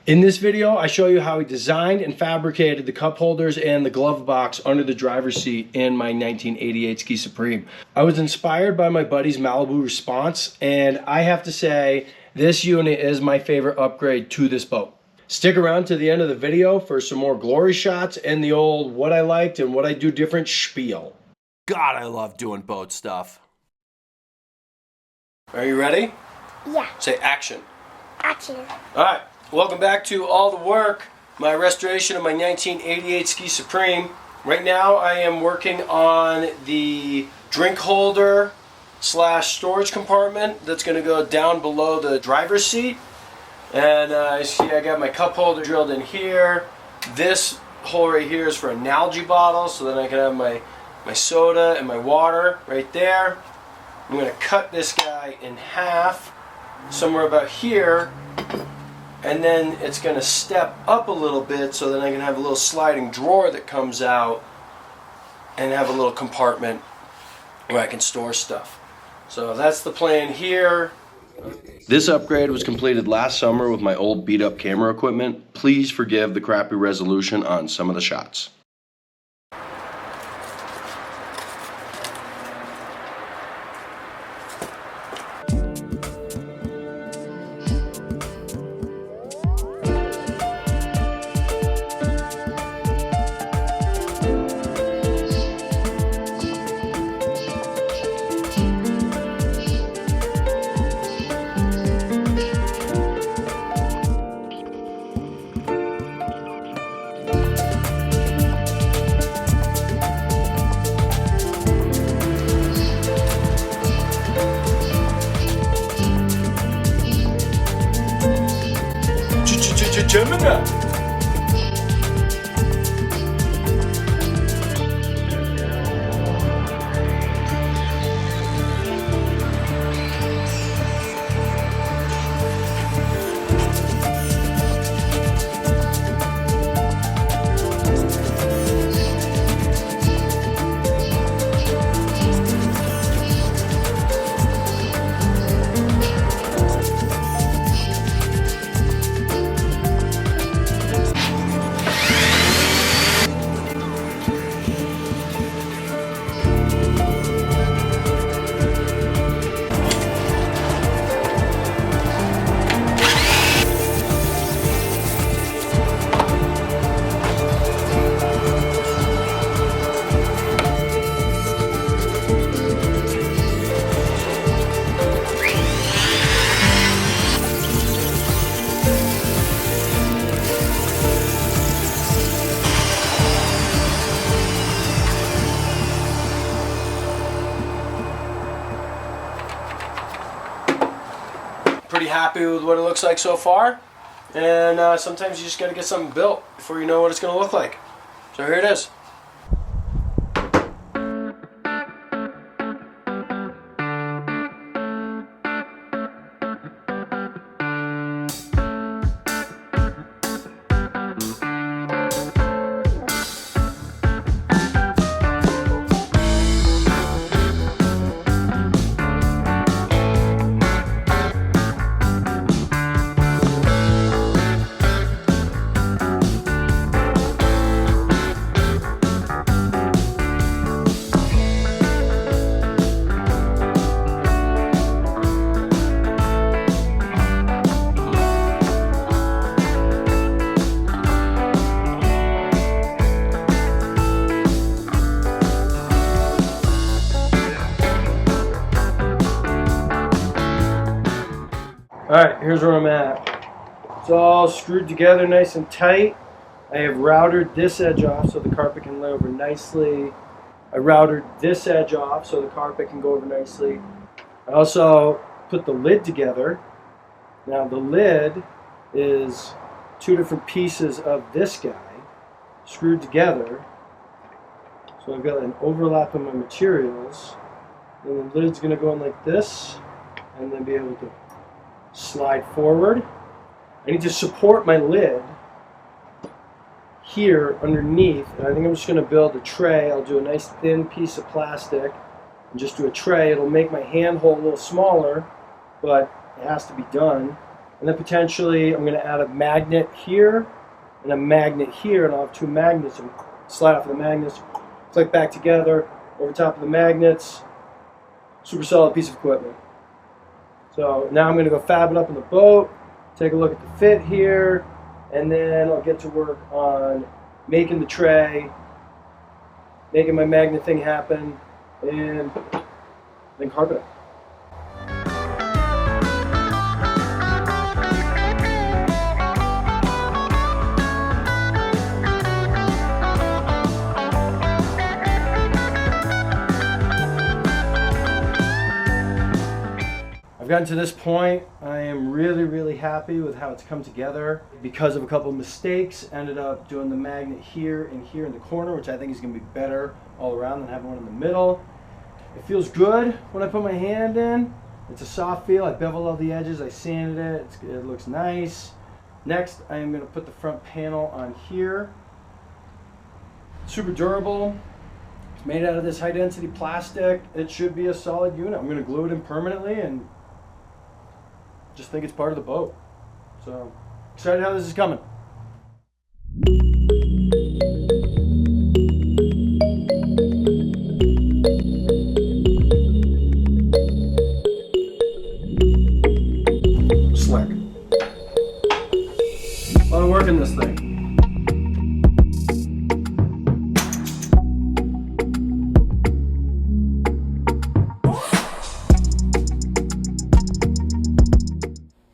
In this video, I show you how I designed and fabricated the cup holders and the glove box under the driver's seat in my 1988 Ski Supreme. I was inspired by my buddy's Malibu Response, and I have to say, this unit is my favorite upgrade to this boat. Stick around to the end of the video for some more glory shots and the old what I liked and what I do different spiel. God, I love doing boat stuff. Are you ready? Yeah. Say action. Action. All right. Welcome back to All the Work, my restoration of my 1988 Ski Supreme. Right now I am working on the drink holder / storage compartment that's going to go down below the driver's seat. And you see I got my cup holder drilled in here. This hole right here is for an algae bottle, so then I can have my soda and my water right there. I'm going to cut this guy in half somewhere about here. And then it's going to step up a little bit so then I can have a little sliding drawer that comes out and have a little compartment where I can store stuff. So that's the plan here. This upgrade was completed last summer with my old beat up camera equipment. Please forgive the crappy resolution on some of the shots. Gemini. Pretty happy with what it looks like so far, and sometimes you just got to get something built before you know what it's going to look like. So here it is. Alright, here's where I'm at. It's all screwed together nice and tight. I have routered this edge off so the carpet can lay over nicely. I routered this edge off so the carpet can go over nicely. I also put the lid together. Now the lid is two different pieces of this guy screwed together. So I've got an overlap of my materials. And the lid's going to go in like this and then be able to slide forward. I need to support my lid here underneath, and I think I'm just going to build a tray. I'll do a nice thin piece of plastic and just do a tray. It'll make my handhold a little smaller, but it has to be done. And then potentially I'm going to add a magnet here and a magnet here, and I'll have two magnets and slide off of the magnets, click back together over top of the magnets. Super solid piece of equipment. So now I'm going to go fab it up in the boat, take a look at the fit here, and then I'll get to work on making the tray, making my magnet thing happen, and then carpet it. I've gotten to this point. I am really happy with how it's come together. Because of a couple of mistakes, ended up doing the magnet here and here in the corner, which I think is going to be better all around than having one in the middle. It feels good when I put my hand in. It's a soft feel. I beveled all the edges. I sanded it. It looks nice. Next, I am going to put the front panel on here. Super durable. It's made out of this high density plastic. It should be a solid unit. I'm going to glue it in permanently and just think it's part of the boat. So excited how this is coming. Slick. A lot of work in this thing.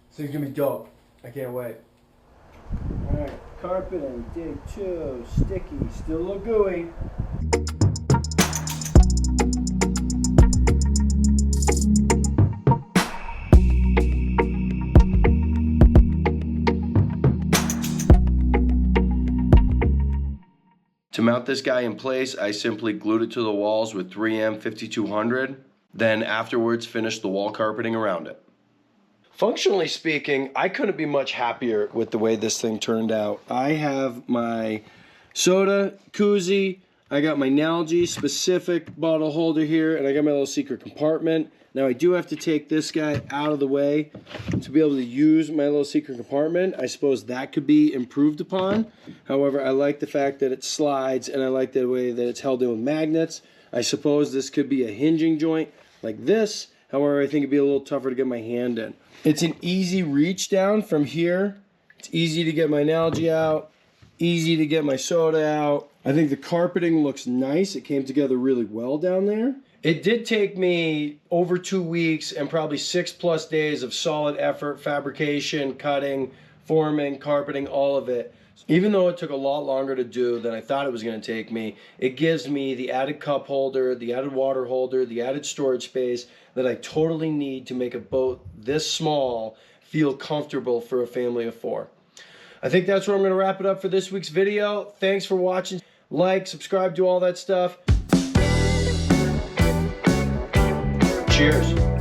This thing's gonna be dope. I can't wait. Alright, carpeting, dig 2, sticky, still a little gooey. To mount this guy in place, I simply glued it to the walls with 3M 5200, then afterwards finished the wall carpeting around it. Functionally speaking, I couldn't be much happier with the way this thing turned out. I have my soda koozie, I got my Nalgene specific bottle holder here, and I got my little secret compartment. Now I do have to take this guy out of the way to be able to use my little secret compartment. I suppose that could be improved upon. However, I like the fact that it slides, and I like the way that it's held in with magnets. I suppose this could be a hinging joint like this. However, I think it'd be a little tougher to get my hand in. It's an easy reach down from here. It's easy to get my Nalgene out, easy to get my soda out. I think the carpeting looks nice. It came together really well down there. It did take me over 2 weeks and probably 6+ days of solid effort, fabrication, cutting, forming, carpeting, all of it. Even though it took a lot longer to do than I thought it was going to take me, it gives me the added cup holder, the added water holder, the added storage space that I totally need to make a boat this small feel comfortable for a family of 4. I think that's where I'm going to wrap it up for this week's video. Thanks for watching. Like, subscribe, do all that stuff. Cheers.